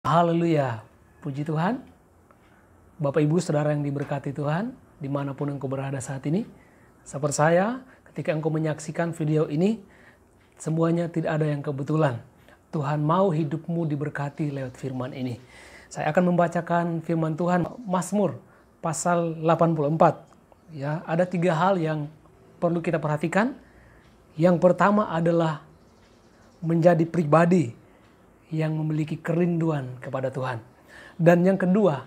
Haleluya, puji Tuhan. Bapak Ibu Saudara yang diberkati Tuhan, dimanapun engkau berada saat ini. Saya percaya ketika engkau menyaksikan video ini, semuanya tidak ada yang kebetulan. Tuhan mau hidupmu diberkati lewat firman ini. Saya akan membacakan firman Tuhan, Mazmur pasal 84. Ya, ada 3 hal yang perlu kita perhatikan. Yang pertama adalah menjadi pribadi yang memiliki kerinduan kepada Tuhan. Dan yang kedua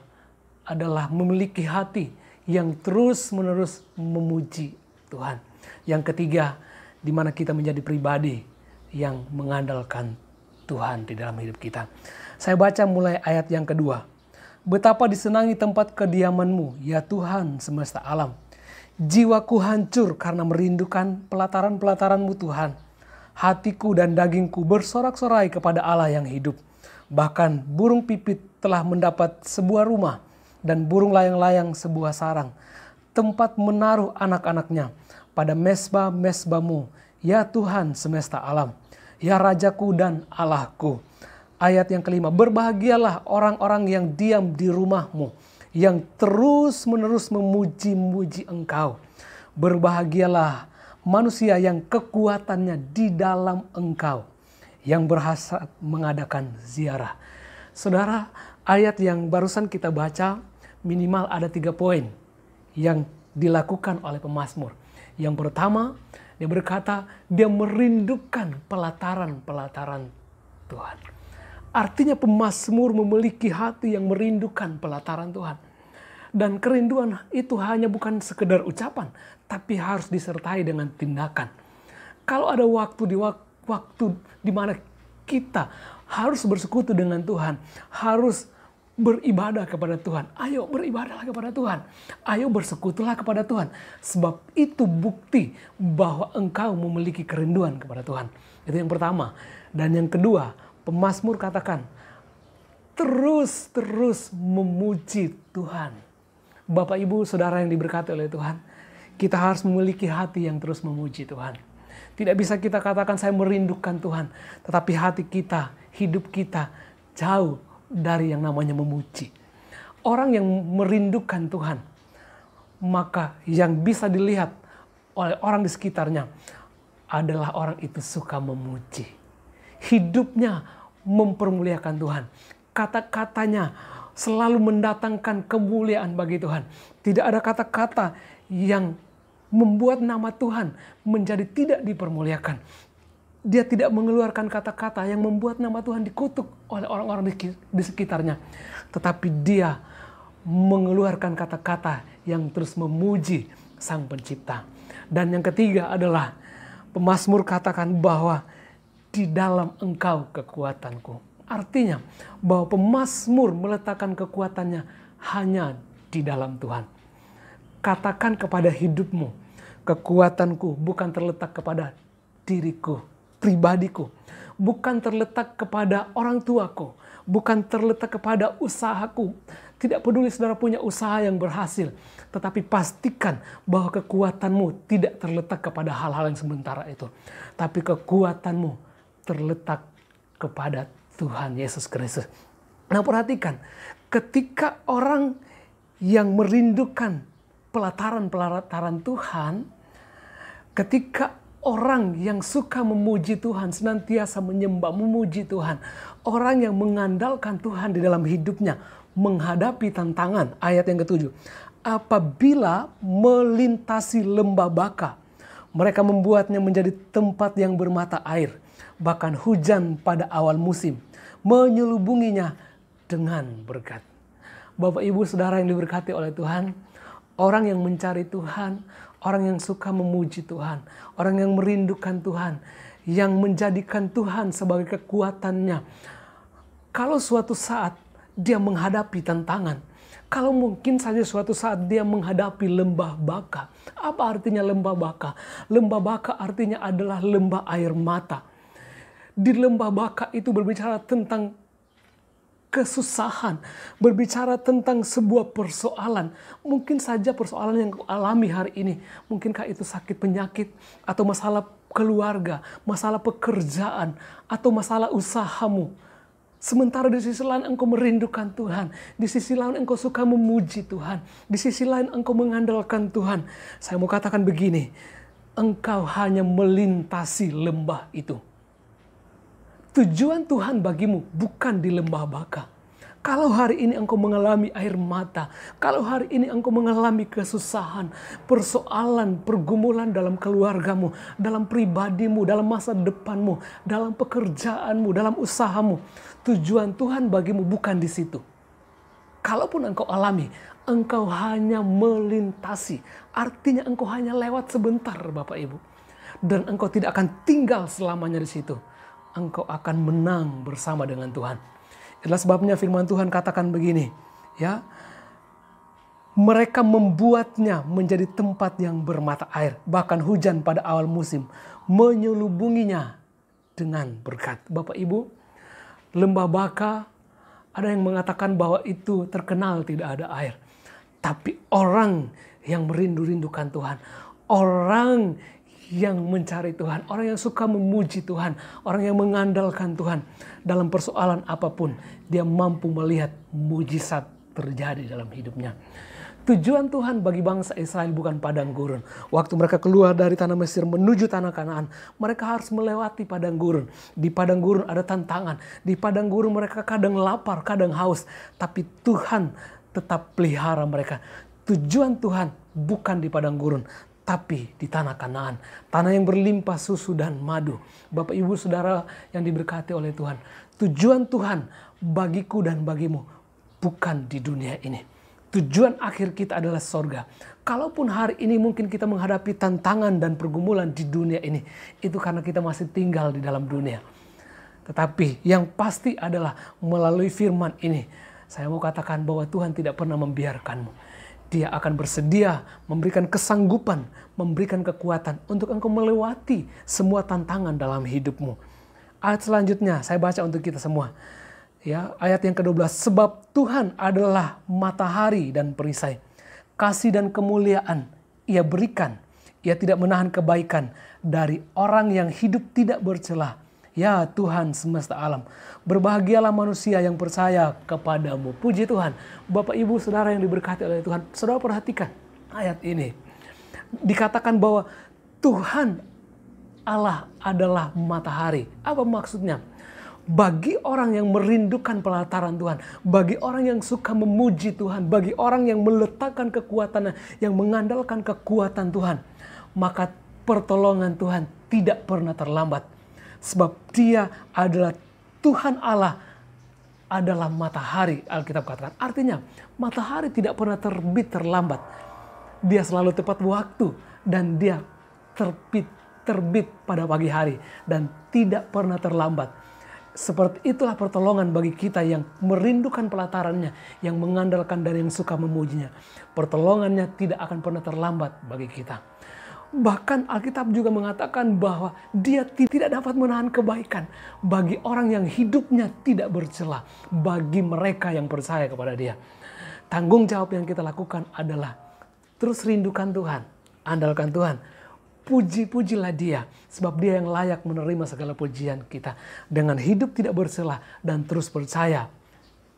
adalah memiliki hati yang terus-menerus memuji Tuhan. Yang ketiga, di mana kita menjadi pribadi yang mengandalkan Tuhan di dalam hidup kita. Saya baca mulai ayat yang kedua. Betapa disenangi tempat kediaman-Mu, ya Tuhan semesta alam. Jiwaku hancur karena merindukan pelataran-pelataran-Mu Tuhan. Hatiku dan dagingku bersorak-sorai kepada Allah yang hidup. Bahkan burung pipit telah mendapat sebuah rumah dan burung layang-layang sebuah sarang, tempat menaruh anak-anaknya pada mesbah-mesbah-Mu, ya Tuhan semesta alam, ya Rajaku dan Allahku. Ayat yang kelima, berbahagialah orang-orang yang diam di rumah-Mu, yang terus-menerus memuji-muji Engkau. Berbahagialah manusia yang kekuatannya di dalam Engkau, yang berhasrat mengadakan ziarah. Saudara, ayat yang barusan kita baca minimal ada 3 poin yang dilakukan oleh pemazmur. Yang pertama, dia berkata dia merindukan pelataran-pelataran Tuhan. Artinya pemazmur memiliki hati yang merindukan pelataran Tuhan. Dan kerinduan itu hanya bukan sekedar ucapan, tapi harus disertai dengan tindakan. Kalau ada waktu di mana kita harus bersekutu dengan Tuhan, harus beribadah kepada Tuhan. Ayo beribadahlah kepada Tuhan. Ayo bersekutulah kepada Tuhan. Sebab itu bukti bahwa engkau memiliki kerinduan kepada Tuhan. Itu yang pertama. Dan yang kedua, pemazmur katakan, terus memuji Tuhan. Bapak Ibu Saudara yang diberkati oleh Tuhan, kita harus memiliki hati yang terus memuji Tuhan. Tidak bisa kita katakan saya merindukan Tuhan, tetapi hati kita, hidup kita jauh dari yang namanya memuji. Orang yang merindukan Tuhan, maka yang bisa dilihat oleh orang di sekitarnya adalah orang itu suka memuji. Hidupnya mempermuliakan Tuhan. Kata-katanya selalu mendatangkan kemuliaan bagi Tuhan. Tidak ada kata-kata yang membuat nama Tuhan menjadi tidak dipermuliakan. Dia tidak mengeluarkan kata-kata yang membuat nama Tuhan dikutuk oleh orang-orang di sekitarnya. Tetapi dia mengeluarkan kata-kata yang terus memuji Sang Pencipta. Dan yang ketiga adalah pemazmur katakan bahwa di dalam Engkau kekuatanku. Artinya bahwa pemazmur meletakkan kekuatannya hanya di dalam Tuhan. Katakan kepada hidupmu, kekuatanku bukan terletak kepada diriku, pribadiku. Bukan terletak kepada orang tuaku. Bukan terletak kepada usahaku. Tidak peduli saudara punya usaha yang berhasil. Tetapi pastikan bahwa kekuatanmu tidak terletak kepada hal-hal yang sementara itu. Tapi kekuatanmu terletak kepada Tuhan Yesus Kristus. Nah, perhatikan, ketika orang yang merindukan pelataran-pelataran Tuhan, ketika orang yang suka memuji Tuhan, senantiasa menyembah, memuji Tuhan, orang yang mengandalkan Tuhan di dalam hidupnya, menghadapi tantangan, ayat yang ke-7, apabila melintasi lembah Baka, mereka membuatnya menjadi tempat yang bermata air. Bahkan hujan pada awal musim menyelubunginya dengan berkat. Bapak Ibu Saudara yang diberkati oleh Tuhan, orang yang mencari Tuhan, orang yang suka memuji Tuhan, orang yang merindukan Tuhan, yang menjadikan Tuhan sebagai kekuatannya. Kalau suatu saat dia menghadapi tantangan, kalau mungkin saja suatu saat dia menghadapi lembah Baka. Apa artinya lembah Baka? Lembah Baka artinya adalah lembah air mata. Di lembah Baka itu berbicara tentang kesusahan, berbicara tentang sebuah persoalan. Mungkin saja persoalan yang kau alami hari ini, mungkinkah itu sakit penyakit, atau masalah keluarga, masalah pekerjaan, atau masalah usahamu. Sementara di sisi lain engkau merindukan Tuhan. Di sisi lain engkau suka memuji Tuhan. Di sisi lain engkau mengandalkan Tuhan. Saya mau katakan begini, engkau hanya melintasi lembah itu. Tujuan Tuhan bagimu bukan di lembah Baka. Kalau hari ini engkau mengalami air mata, kalau hari ini engkau mengalami kesusahan, persoalan, pergumulan dalam keluargamu, dalam pribadimu, dalam masa depanmu, dalam pekerjaanmu, dalam usahamu, tujuan Tuhan bagimu bukan di situ. Kalaupun engkau alami, engkau hanya melintasi. Artinya engkau hanya lewat sebentar, Bapak Ibu. Dan engkau tidak akan tinggal selamanya di situ. Engkau akan menang bersama dengan Tuhan. Itulah sebabnya firman Tuhan katakan begini, ya. Mereka membuatnya menjadi tempat yang bermata air, bahkan hujan pada awal musim menyelubunginya dengan berkat. Bapak Ibu, lembah Baka ada yang mengatakan bahwa itu terkenal tidak ada air. Tapi orang yang merindu-rindukan Tuhan, orang yang mencari Tuhan, orang yang suka memuji Tuhan, orang yang mengandalkan Tuhan dalam persoalan apapun, dia mampu melihat mujizat terjadi dalam hidupnya. Tujuan Tuhan bagi bangsa Israel bukan padang gurun. Waktu mereka keluar dari tanah Mesir menuju tanah Kanaan, mereka harus melewati padang gurun. Di padang gurun ada tantangan. Di padang gurun mereka kadang lapar, kadang haus. Tapi Tuhan tetap pelihara mereka. Tujuan Tuhan bukan di padang gurun, tapi di tanah Kanaan. Tanah yang berlimpah susu dan madu. Bapak Ibu Saudara yang diberkati oleh Tuhan. Tujuan Tuhan bagiku dan bagimu bukan di dunia ini. Tujuan akhir kita adalah sorga. Kalaupun hari ini mungkin kita menghadapi tantangan dan pergumulan di dunia ini, itu karena kita masih tinggal di dalam dunia. Tetapi yang pasti adalah melalui firman ini, saya mau katakan bahwa Tuhan tidak pernah membiarkanmu. Dia akan bersedia memberikan kesanggupan, memberikan kekuatan untuk engkau melewati semua tantangan dalam hidupmu. Ayat selanjutnya saya baca untuk kita semua. Ya, ayat yang ke-12. Sebab Tuhan adalah matahari dan perisai. Kasih dan kemuliaan Ia berikan. Ia tidak menahan kebaikan dari orang yang hidup tidak bercelah. Ya Tuhan semesta alam, berbahagialah manusia yang percaya kepadamu. Puji Tuhan. Bapak Ibu Saudara yang diberkati oleh Tuhan, saudara perhatikan ayat ini. Dikatakan bahwa Tuhan Allah adalah matahari. Apa maksudnya? Bagi orang yang merindukan pelataran Tuhan, bagi orang yang suka memuji Tuhan, bagi orang yang meletakkan kekuatannya, yang mengandalkan kekuatan Tuhan, maka pertolongan Tuhan tidak pernah terlambat. Sebab Dia adalah Tuhan Allah, adalah matahari, Alkitab katakan. Artinya matahari tidak pernah terbit terlambat. Dia selalu tepat waktu dan dia terbit pada pagi hari dan tidak pernah terlambat. Seperti itulah pertolongan bagi kita yang merindukan pelatarannya, yang mengandalkan dan yang suka memujinya. Pertolongannya tidak akan pernah terlambat bagi kita. Bahkan Alkitab juga mengatakan bahwa Dia tidak dapat menahan kebaikan bagi orang yang hidupnya tidak bercela, bagi mereka yang percaya kepada Dia. Tanggung jawab yang kita lakukan adalah terus rindukan Tuhan, andalkan Tuhan. Puji-pujilah Dia, sebab Dia yang layak menerima segala pujian kita. Dengan hidup tidak bercela dan terus percaya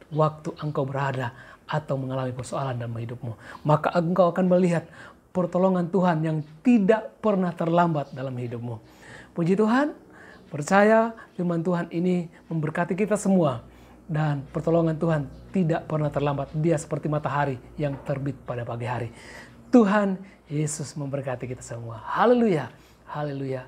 waktu engkau berada atau mengalami persoalan dalam hidupmu. Maka engkau akan melihat pertolongan Tuhan yang tidak pernah terlambat dalam hidupmu. Puji Tuhan, percaya firman Tuhan ini memberkati kita semua. Dan pertolongan Tuhan tidak pernah terlambat. Dia seperti matahari yang terbit pada pagi hari. Tuhan Yesus memberkati kita semua. Haleluya, haleluya.